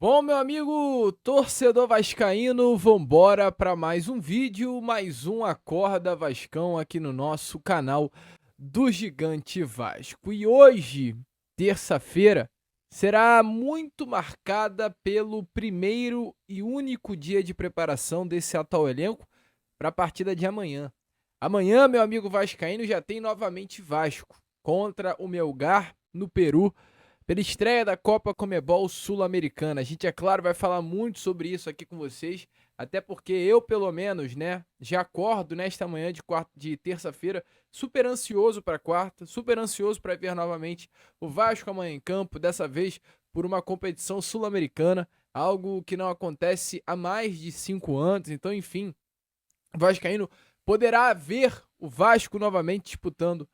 Bom, meu amigo torcedor vascaíno, vambora para mais um vídeo, mais um Acorda Vascão aqui no nosso canal do Gigante Vasco. E hoje, terça-feira, será muito marcada pelo primeiro e único dia de preparação desse atual elenco para a partida de amanhã. Amanhã, meu amigo vascaíno, já tem novamente Vasco contra o Melgar no Peru pela estreia da Copa Comebol Sul-Americana. A gente, é claro, vai falar muito sobre isso aqui com vocês, até porque eu, pelo menos, né, já acordo nesta manhã de terça-feira, super ansioso para quarta, super ansioso para ver novamente o Vasco amanhã em campo, dessa vez por uma competição sul-americana, algo que não acontece há mais de 5 anos. Então, enfim, o Vascaíno poderá ver o Vasco novamente disputando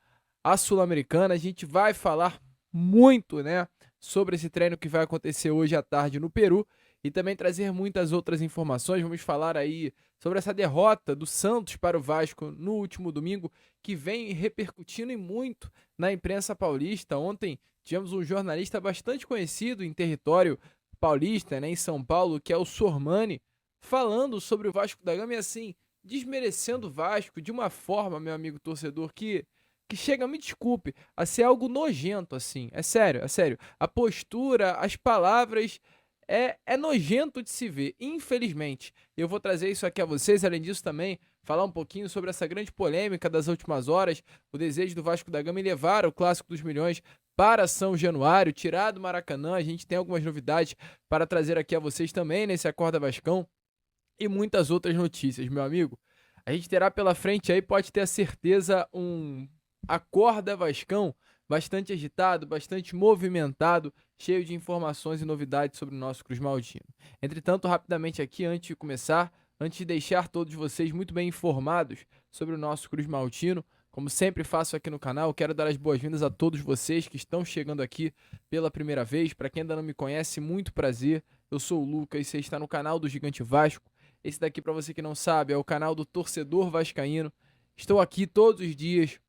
a Sul-Americana. A gente vai falar muito, né, sobre esse treino que vai acontecer hoje à tarde no Peru e também trazer muitas outras informações. Vamos falar aí sobre essa derrota do Santos para o Vasco no último domingo, que vem repercutindo e muito na imprensa paulista. Ontem tivemos um jornalista bastante conhecido em território paulista, né, em São Paulo, que é o Sormani, falando sobre o Vasco da Gama e assim, desmerecendo o Vasco de uma forma, meu amigo torcedor, que chega, me desculpe, a ser algo nojento, assim. É sério, é sério. A postura, as palavras, é nojento de se ver, infelizmente. Eu vou trazer isso aqui a vocês, além disso também, falar um pouquinho sobre essa grande polêmica das últimas horas, o desejo do Vasco da Gama em levar o Clássico dos Milhões para São Januário, tirar do Maracanã. A gente tem algumas novidades para trazer aqui a vocês também nesse Acorda Vascão e muitas outras notícias, meu amigo. A gente terá pela frente aí, pode ter a certeza, um Acorda Vascão bastante agitado, bastante movimentado, cheio de informações e novidades sobre o nosso Cruz Maltino. Entretanto, rapidamente aqui, antes de começar, antes de deixar todos vocês muito bem informados sobre o nosso Cruz Maltino, como sempre faço aqui no canal, quero dar as boas-vindas a todos vocês que estão chegando aqui pela primeira vez. Para quem ainda não me conhece, muito prazer. Eu sou o Lucas e você está no canal do Gigante Vasco. Esse daqui, para você que não sabe, é o canal do torcedor vascaíno. Estou aqui todos os dias,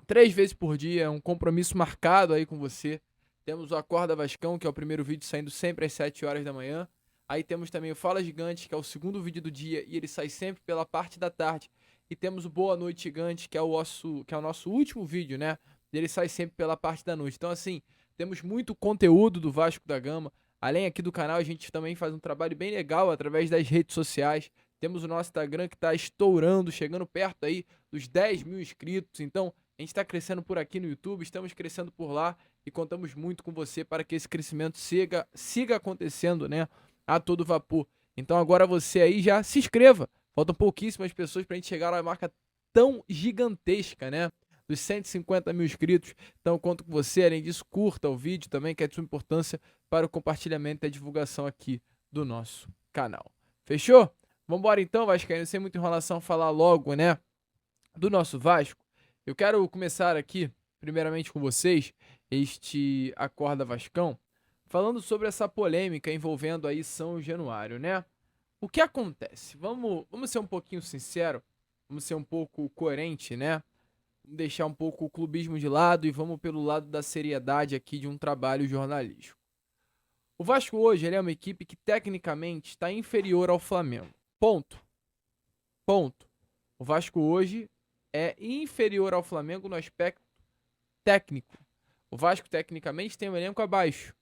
3 vezes por dia, é um compromisso marcado aí com você. Temos o Acorda Vascão, que é o primeiro vídeo saindo sempre às 7 horas da manhã. Aí temos também o Fala Gigante, que é o segundo vídeo do dia e ele sai sempre pela parte da tarde. E temos o Boa Noite Gigante, que é o nosso último vídeo, né? E ele sai sempre pela parte da noite. Então, assim, temos muito conteúdo do Vasco da Gama. Além aqui do canal, a gente também faz um trabalho bem legal através das redes sociais. Temos o nosso Instagram que está estourando, chegando perto aí dos 10 mil inscritos. Então, a gente está crescendo por aqui no YouTube, estamos crescendo por lá e contamos muito com você para que esse crescimento siga acontecendo, né? A todo vapor. Então agora você aí já se inscreva. Faltam pouquíssimas pessoas para a gente chegar a uma marca tão gigantesca, né? Dos 150 mil inscritos. Então eu conto com você. Além disso, curta o vídeo também, que é de sua importância para o compartilhamento e a divulgação aqui do nosso canal. Fechou? Vambora então, Vascaíno, sem muita enrolação, falar logo, né? Do nosso Vasco. Eu quero começar aqui, primeiramente com vocês, este Acorda Vascão, falando sobre essa polêmica envolvendo aí São Januário, né? O que acontece? Vamos ser um pouquinho sincero, vamos ser um pouco coerente, né? Vamos deixar um pouco o clubismo de lado e vamos pelo lado da seriedade aqui de um trabalho jornalístico. O Vasco hoje ele é uma equipe que tecnicamente está inferior ao Flamengo. Ponto. Ponto. O Vasco hoje é inferior ao Flamengo no aspecto técnico. O Vasco, tecnicamente, tem um elenco abaixo.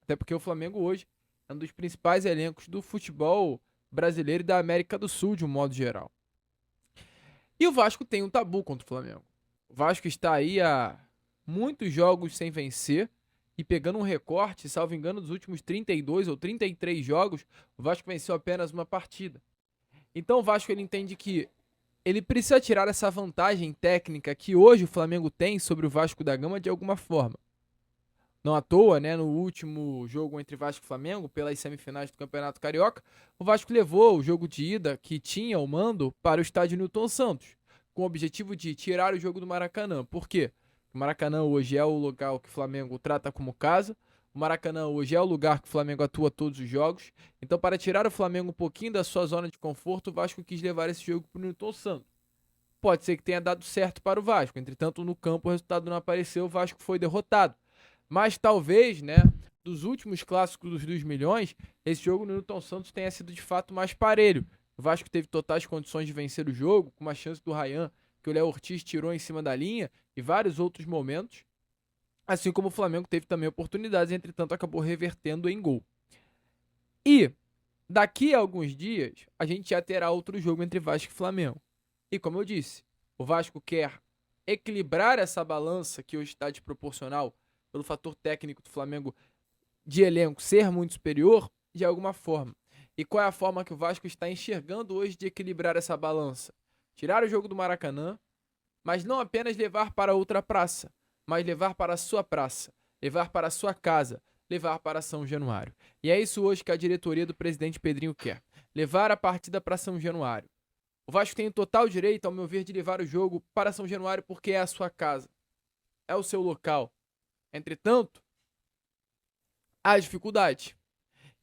Até porque o Flamengo hoje é um dos principais elencos do futebol brasileiro e da América do Sul, de um modo geral. E o Vasco tem um tabu contra o Flamengo. O Vasco está aí há muitos jogos sem vencer e pegando um recorte, salvo engano, dos últimos 32 ou 33 jogos, o Vasco venceu apenas uma partida. Então o Vasco ele entende que ele precisa tirar essa vantagem técnica que hoje o Flamengo tem sobre o Vasco da Gama de alguma forma. Não à toa, né, no último jogo entre Vasco e Flamengo, pelas semifinais do Campeonato Carioca, o Vasco levou o jogo de ida que tinha o mando para o estádio Newton Santos, com o objetivo de tirar o jogo do Maracanã. Por quê? O Maracanã hoje é o local que o Flamengo trata como casa, o Maracanã hoje é o lugar que o Flamengo atua todos os jogos, então para tirar o Flamengo um pouquinho da sua zona de conforto, o Vasco quis levar esse jogo para o Newton Santos. Pode ser que tenha dado certo para o Vasco, entretanto no campo o resultado não apareceu, o Vasco foi derrotado. Mas talvez, né, dos últimos clássicos dos milhões, esse jogo no Newton Santos tenha sido de fato mais parelho. O Vasco teve totais condições de vencer o jogo, com uma chance do Ryan, que o Léo Ortiz tirou em cima da linha, e vários outros momentos. Assim como o Flamengo teve também oportunidades, entretanto acabou revertendo em gol. E daqui a alguns dias, a gente já terá outro jogo entre Vasco e Flamengo. E como eu disse, o Vasco quer equilibrar essa balança que hoje está desproporcional pelo fator técnico do Flamengo de elenco ser muito superior, de alguma forma. E qual é a forma que o Vasco está enxergando hoje de equilibrar essa balança? Tirar o jogo do Maracanã, mas não apenas levar para outra praça, mas levar para a sua praça, levar para a sua casa, levar para São Januário. E é isso hoje que a diretoria do presidente Pedrinho quer, levar a partida para São Januário. O Vasco tem o total direito, ao meu ver, de levar o jogo para São Januário porque é a sua casa, é o seu local. Entretanto, há dificuldade.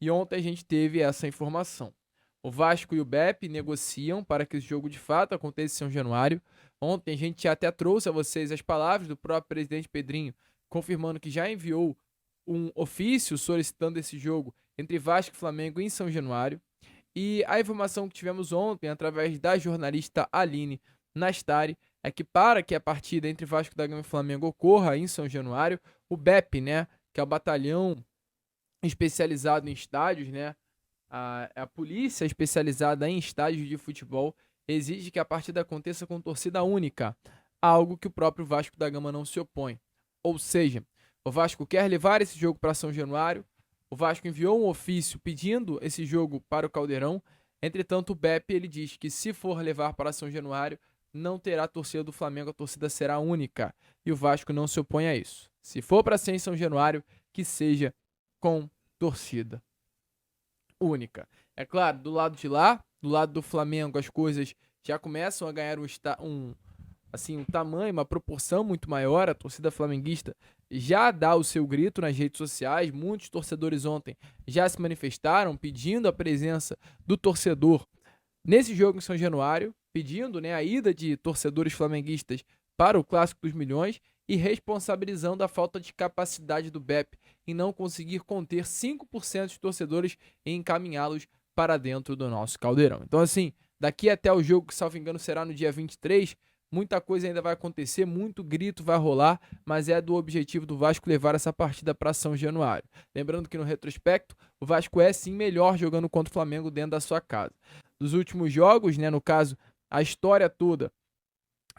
E ontem a gente teve essa informação. O Vasco e o BEP negociam para que esse jogo de fato aconteça em São Januário. Ontem a gente até trouxe a vocês as palavras do próprio presidente Pedrinho, confirmando que já enviou um ofício solicitando esse jogo entre Vasco e Flamengo em São Januário. E a informação que tivemos ontem, através da jornalista Aline Nastari, é que para que a partida entre Vasco da Gama e Flamengo ocorra em São Januário, o BEP, né, que é o batalhão especializado em estádios, né, a polícia especializada em estádios de futebol, exige que a partida aconteça com torcida única, algo que o próprio Vasco da Gama não se opõe. Ou seja, o Vasco quer levar esse jogo para São Januário, o Vasco enviou um ofício pedindo esse jogo para o Caldeirão. Entretanto, o BEP ele diz que se for levar para São Januário, não terá torcida do Flamengo, a torcida será única. E o Vasco não se opõe a isso. Se for para ser em São Januário, que seja com torcida única. É claro, do lado de lá, do lado do Flamengo, as coisas já começam a ganhar um tamanho, uma proporção muito maior. A torcida flamenguista já dá o seu grito nas redes sociais. Muitos torcedores ontem já se manifestaram pedindo a presença do torcedor nesse jogo em São Januário, pedindo, né, a ida de torcedores flamenguistas para o Clássico dos Milhões e responsabilizando a falta de capacidade do BEP em não conseguir conter 5% de torcedores e encaminhá-los para dentro do nosso Caldeirão. Então, assim, daqui até o jogo, que salvo engano será no dia 23, muita coisa ainda vai acontecer, muito grito vai rolar, mas é do objetivo do Vasco levar essa partida para São Januário. Lembrando que no retrospecto, o Vasco é sim melhor jogando contra o Flamengo dentro da sua casa. Dos últimos jogos, né, no caso, a história toda,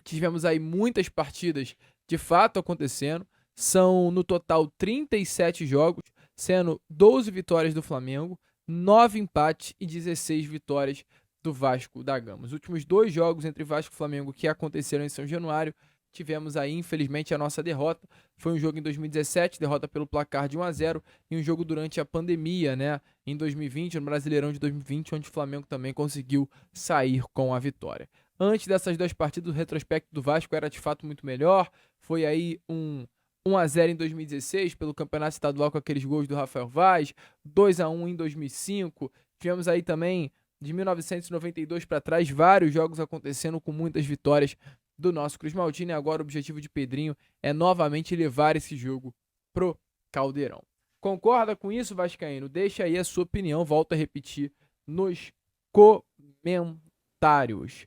tivemos aí muitas partidas de fato acontecendo. São no total 37 jogos, sendo 12 vitórias do Flamengo, 9 empates e 16 vitórias do Vasco da Gama. Os últimos 2 jogos entre Vasco e Flamengo que aconteceram em São Januário, tivemos aí, infelizmente, a nossa derrota. Foi um jogo em 2017, derrota pelo placar de 1-0, e um jogo durante a pandemia, né, em 2020, no Brasileirão de 2020, onde o Flamengo também conseguiu sair com a vitória. Antes dessas 2 partidas, o retrospecto do Vasco era de fato muito melhor. Foi aí um 1-0 em 2016 pelo Campeonato Estadual com aqueles gols do Rafael Vaz, 2-1 em 2005. Tivemos aí também, de 1992 para trás, vários jogos acontecendo com muitas vitórias do nosso Cruz Maltino. E agora o objetivo de Pedrinho é novamente levar esse jogo pro Caldeirão. Concorda com isso, vascaíno? Deixa aí a sua opinião, volto a repetir nos comentários.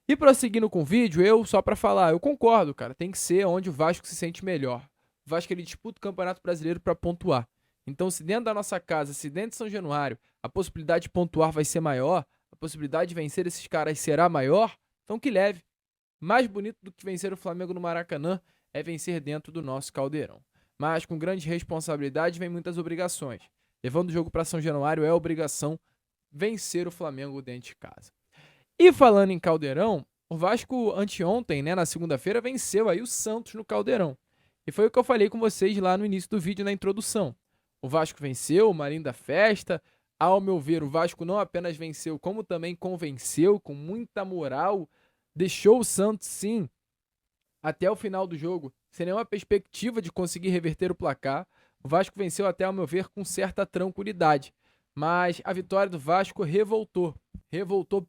E prosseguindo com o vídeo, só pra falar, eu concordo, cara, tem que ser onde o Vasco se sente melhor. O Vasco ele disputa o Campeonato Brasileiro pra pontuar. Então, se dentro da nossa casa, se dentro de São Januário, a possibilidade de pontuar vai ser maior, a possibilidade de vencer esses caras será maior, então que leve. Mais bonito do que vencer o Flamengo no Maracanã é vencer dentro do nosso Caldeirão. Mas com grande responsabilidade vem muitas obrigações. Levando o jogo para São Januário é obrigação vencer o Flamengo dentro de casa. E falando em Caldeirão, o Vasco anteontem, né, na segunda-feira, venceu aí o Santos no Caldeirão. E foi o que eu falei com vocês lá no início do vídeo, na introdução. O Vasco venceu, o Marinho da Festa. Ao meu ver, o Vasco não apenas venceu, como também convenceu, com muita moral. Deixou o Santos, sim, até o final do jogo, sem nenhuma perspectiva de conseguir reverter o placar. O Vasco venceu até, ao meu ver, com certa tranquilidade. Mas a vitória do Vasco revoltou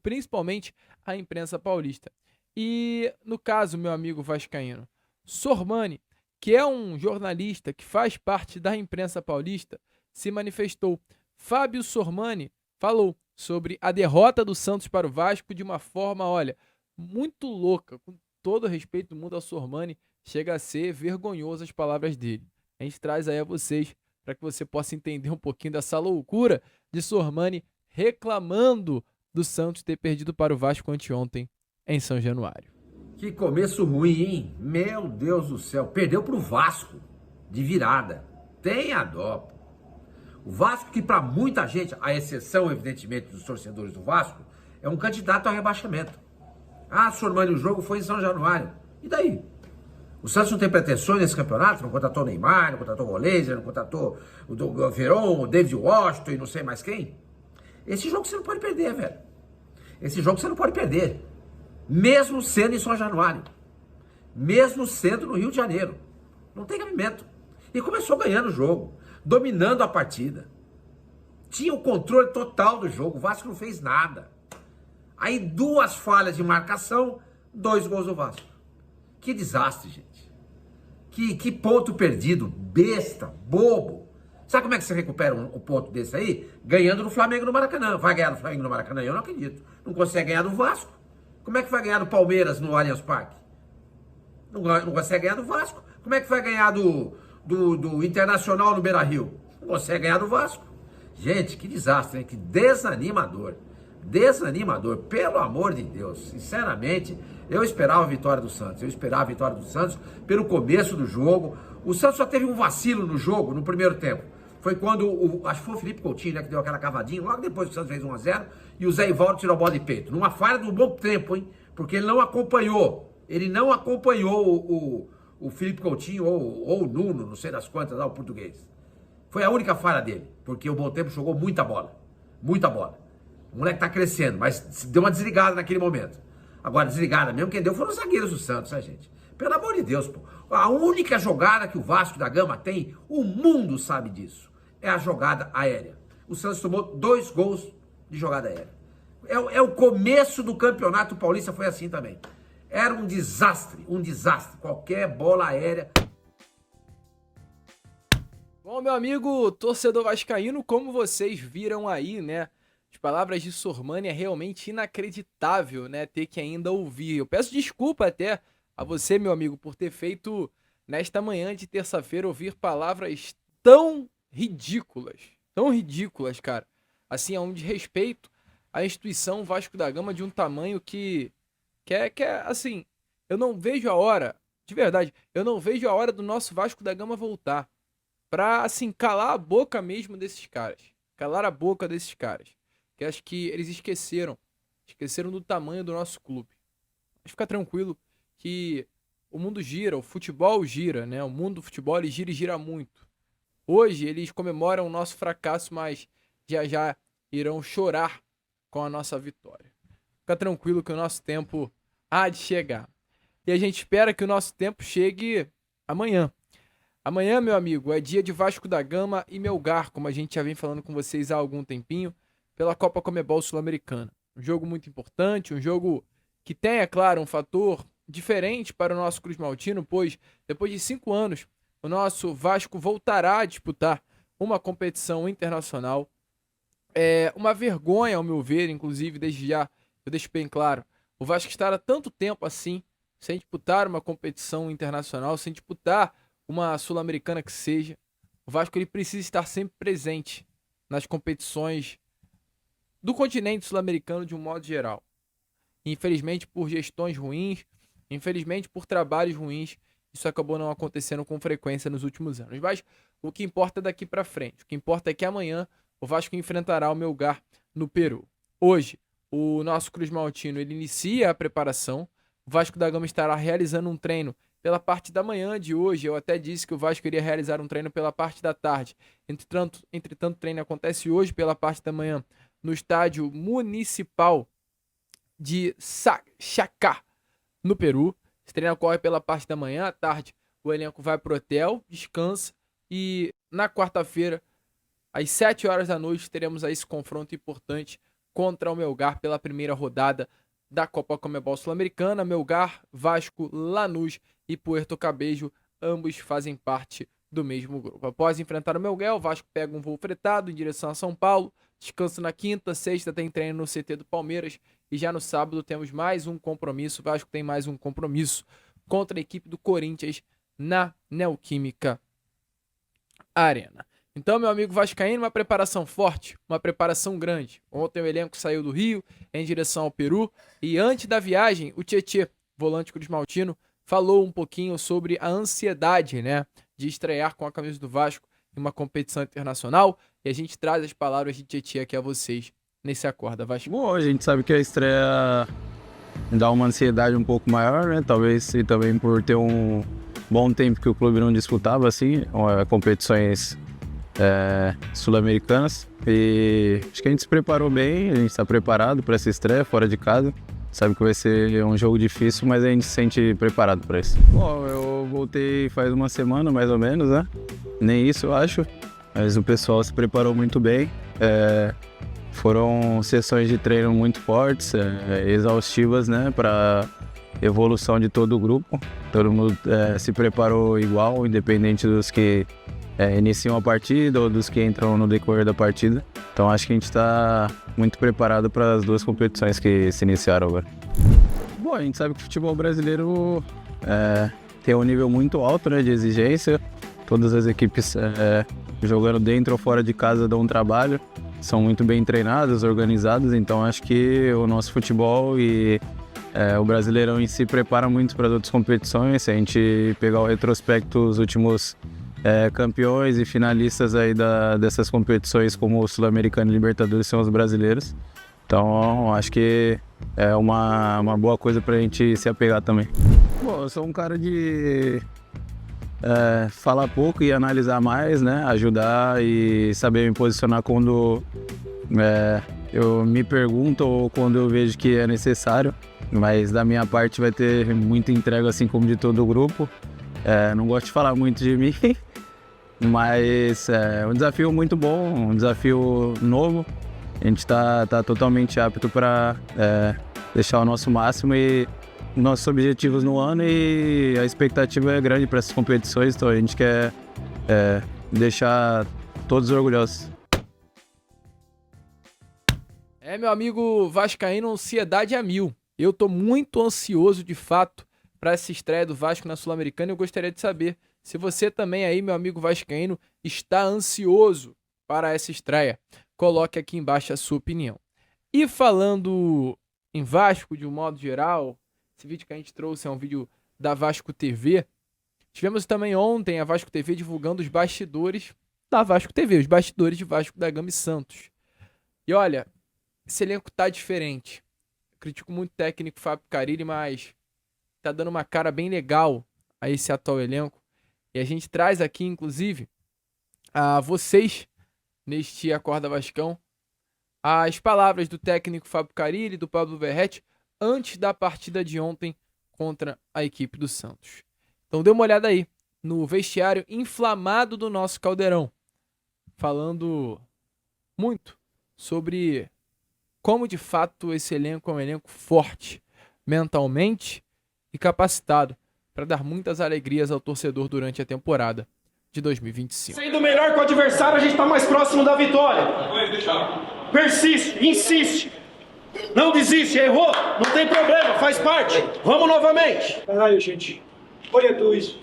principalmente a imprensa paulista. E no caso, meu amigo vascaíno, Sormani, que é um jornalista que faz parte da imprensa paulista, se manifestou. Fábio Sormani falou sobre a derrota do Santos para o Vasco de uma forma, olha, muito louca. Com todo o respeito do mundo ao Sormani, chega a ser vergonhoso as palavras dele. A gente traz aí a vocês para que você possa entender um pouquinho dessa loucura de Sormani reclamando do Santos ter perdido para o Vasco anteontem em São Januário. Que começo ruim, hein? Meu Deus do céu. Perdeu pro Vasco de virada. Tenha dó. Pô. O Vasco, que para muita gente, à exceção, evidentemente, dos torcedores do Vasco, é um candidato a rebaixamento. Ah, Sormani, o jogo foi em São Januário. E daí? O Santos não tem pretensões nesse campeonato? Não contratou o Neymar, não contratou o Roleiser, não contratou o Veron, o David Washington e não sei mais quem? Esse jogo você não pode perder, velho. Esse jogo você não pode perder. Mesmo sendo em São Januário. Mesmo sendo no Rio de Janeiro. Não tem cabimento. E começou ganhando o jogo. Dominando a partida. Tinha o controle total do jogo. O Vasco não fez nada. Aí 2 falhas de marcação, 2 gols do Vasco. Que desastre, gente. Que ponto perdido. Besta, bobo. Sabe como é que você recupera um ponto desse aí? Ganhando no Flamengo no Maracanã. Vai ganhar no Flamengo no Maracanã? Eu não acredito. Não consegue ganhar do Vasco. Como é que vai ganhar do Palmeiras no Allianz Parque? Não consegue ganhar do Vasco. Como é que vai ganhar do Internacional no Beira-Rio? Não consegue ganhar do Vasco. Gente, que desastre, hein? Que desanimador. Desanimador, pelo amor de Deus. Sinceramente, eu esperava a vitória do Santos. Eu esperava a vitória do Santos pelo começo do jogo. O Santos só teve um vacilo no jogo, no primeiro tempo. Foi quando, acho que foi o Felipe Coutinho, né, que deu aquela cavadinha, logo depois que o Santos fez 1-0, e o Zé Ivaldo tirou a bola de peito. Numa falha do bom tempo, hein? Porque ele não acompanhou. Ele não acompanhou o Felipe Coutinho, ou o Nuno, não sei das quantas, lá, o português. Foi a única falha dele, porque o bom tempo jogou muita bola. Muita bola. O moleque tá crescendo, mas deu uma desligada naquele momento. Agora, desligada mesmo, quem deu foram os zagueiros do Santos, né, gente? Pelo amor de Deus, pô. A única jogada que o Vasco da Gama tem, o mundo sabe disso, é a jogada aérea. O Santos tomou 2 gols de jogada aérea. É o começo do Campeonato Paulista, foi assim também. Era um desastre, um desastre. Qualquer bola aérea. Bom, meu amigo torcedor vascaíno, como vocês viram aí, né? As palavras de Sormani é realmente inacreditável, né? Ter que ainda ouvir. Eu peço desculpa até a você, meu amigo, por ter feito nesta manhã de terça-feira ouvir palavras tão ridículas, cara. Assim, é um desrespeito à instituição Vasco da Gama de um tamanho que assim, eu não vejo a hora, de verdade, eu não vejo a hora do nosso Vasco da Gama voltar pra, assim, calar a boca mesmo desses caras. Calar a boca desses caras. Que acho que eles esqueceram do tamanho do nosso clube. Mas fica tranquilo que o mundo gira, o futebol gira, né? O mundo do futebol ele gira e gira muito. Hoje eles comemoram o nosso fracasso, mas já já irão chorar com a nossa vitória. Fica tranquilo que o nosso tempo há de chegar. E a gente espera que o nosso tempo chegue amanhã. Amanhã, meu amigo, é dia de Vasco da Gama e Melgar, como a gente já vem falando com vocês há algum tempinho, pela Copa Comebol Sul-Americana. Um jogo muito importante, um jogo que tem, é claro, um fator diferente para o nosso Cruz Maltino, pois depois de 5 anos, o nosso Vasco voltará a disputar uma competição internacional. É uma vergonha, ao meu ver, inclusive, desde já, eu deixo bem claro, o Vasco estar há tanto tempo assim, sem disputar uma competição internacional, sem disputar uma sul-americana que seja. O Vasco ele precisa estar sempre presente nas competições do continente sul-americano de um modo geral. Infelizmente, por gestões ruins, infelizmente, por trabalhos ruins, isso acabou não acontecendo com frequência nos últimos anos. Mas o que importa é daqui para frente. O que importa é que amanhã o Vasco enfrentará o Melgar no Peru. Hoje, o nosso Cruz Maltino ele inicia a preparação. O Vasco da Gama estará realizando um treino pela parte da manhã de hoje. Eu até disse que o Vasco iria realizar um treino pela parte da tarde. Entretanto, o treino acontece hoje pela parte da manhã no estádio municipal de Chacá, no Peru. Esse treino ocorre pela parte da manhã. À tarde, o elenco vai pro hotel, descansa. E na quarta-feira, às 7 horas da noite, teremos aí esse confronto importante contra o Melgar pela primeira rodada da Copa Comebol Sul-Americana. Melgar, Vasco, Lanús e Puerto Cabello, ambos fazem parte do mesmo grupo. Após enfrentar o Melguel, o Vasco pega um voo fretado em direção a São Paulo, descansa na quinta, sexta tem treino no CT do Palmeiras e já no sábado temos mais um compromisso. O Vasco tem mais um compromisso contra a equipe do Corinthians na Neoquímica Arena. Então, meu amigo vascaíno, uma preparação forte, uma preparação grande. Ontem o elenco saiu do Rio em direção ao Peru e antes da viagem, o Tietê, volante cruzmaltino, falou um pouquinho sobre a ansiedade, né, de estrear com a camisa do Vasco em uma competição internacional, e a gente traz as palavras de Tietê aqui a vocês nesse Acorda Vasco. Bom, a gente sabe que a estreia dá uma ansiedade um pouco maior, né, talvez e também por ter um bom tempo que o clube não disputava assim, competições sul-americanas, e acho que a gente se preparou bem, a gente está preparado para essa estreia fora de casa. Sabe que vai ser um jogo difícil, mas a gente se sente preparado para isso. Bom, eu voltei faz uma semana mais ou menos, né? Nem isso eu acho, mas o pessoal se preparou muito bem. Foram sessões de treino muito fortes, exaustivas, né? Para evolução de todo o grupo. Todo mundo se preparou igual, independente dos que iniciam a partida ou dos que entram no decorrer da partida. Então acho que a gente está muito preparado para as duas competições que se iniciaram agora. Bom, a gente sabe que o futebol brasileiro tem um nível muito alto, né, de exigência. Todas as equipes jogando dentro ou fora de casa dão um trabalho. São muito bem treinadas, organizadas. Então acho que o nosso futebol e o Brasileirão em si prepara muito para as outras competições. Se a gente pegar o retrospecto dos últimos campeões e finalistas aí dessas competições como o Sul-Americano e Libertadores são os brasileiros. Então acho que é uma boa coisa pra gente se apegar também. Bom, eu sou um cara de falar pouco e analisar mais, né? Ajudar e saber me posicionar quando eu me pergunto ou quando eu vejo que é necessário. Mas da minha parte vai ter muita entrega, assim como de todo o grupo. Não gosto de falar muito de mim, mas é um desafio muito bom, um desafio novo. A gente está totalmente apto para deixar o nosso máximo e nossos objetivos no ano, e a expectativa é grande para essas competições, então a gente quer deixar todos orgulhosos. Meu amigo vascaíno, ansiedade a mil. Eu tô muito ansioso, de fato, para essa estreia do Vasco na Sul-Americana. Eu gostaria de saber se você também aí, meu amigo vascaíno, está ansioso para essa estreia. Coloque aqui embaixo a sua opinião. E falando em Vasco, de um modo geral, esse vídeo que a gente trouxe é um vídeo da Vasco TV. Tivemos também ontem a Vasco TV divulgando os bastidores da Vasco TV, os bastidores de Vasco da Gama e Santos. E olha, esse elenco tá diferente. Eu critico muito o técnico Fábio Carille, mas tá dando uma cara bem legal a esse atual elenco. E a gente traz aqui, inclusive, a vocês, neste Acorda Vascão, as palavras do técnico Fábio Carille e do Pablo Verratti antes da partida de ontem contra a equipe do Santos. Então dê uma olhada aí no vestiário inflamado do nosso Caldeirão, falando muito sobre como de fato esse elenco é um elenco forte mentalmente e capacitado para dar muitas alegrias ao torcedor durante a temporada de 2025. Sendo melhor que o adversário, a gente está mais próximo da vitória. Persiste, insiste. Não desiste, errou, não tem problema, faz parte. Vamos novamente. Caralho, gente. Olha tudo isso.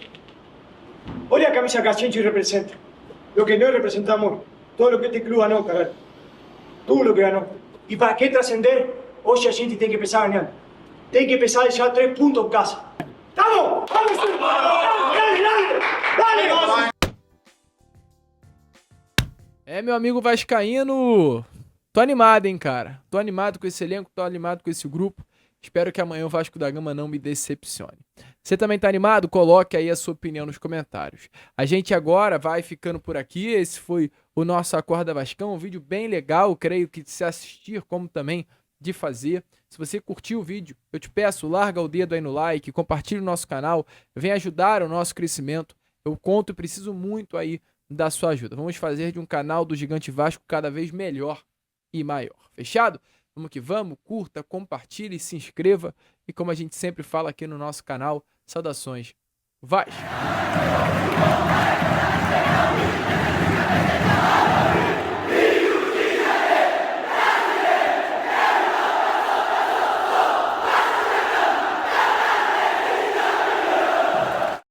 Olha a camisa que a gente representa. Lo que nós representamos. Todo lo que este clube ganó, caralho. Tudo lo que ganó. E para que trascender, hoje a gente tem que pensar ganhando. Tem que pensar em deixar 3 pontos em casa. Vamos! Vamos! Dale, dale! Dale! Meu amigo vascaíno, tô animado, hein, cara. Tô animado com esse elenco, tô animado com esse grupo. Espero que amanhã o Vasco da Gama não me decepcione. Você também tá animado? Coloque aí a sua opinião nos comentários. A gente agora vai ficando por aqui. Esse foi o nosso Acorda Vascão, um vídeo bem legal, creio que de se assistir, como também de fazer. Se você curtiu o vídeo, eu te peço, larga o dedo aí no like, compartilhe o nosso canal, vem ajudar o nosso crescimento. Eu conto e preciso muito aí da sua ajuda. Vamos fazer de um canal do Gigante Vasco cada vez melhor e maior. Fechado? Vamos que vamos, curta, compartilhe, se inscreva e, como a gente sempre fala aqui no nosso canal, saudações Vasco.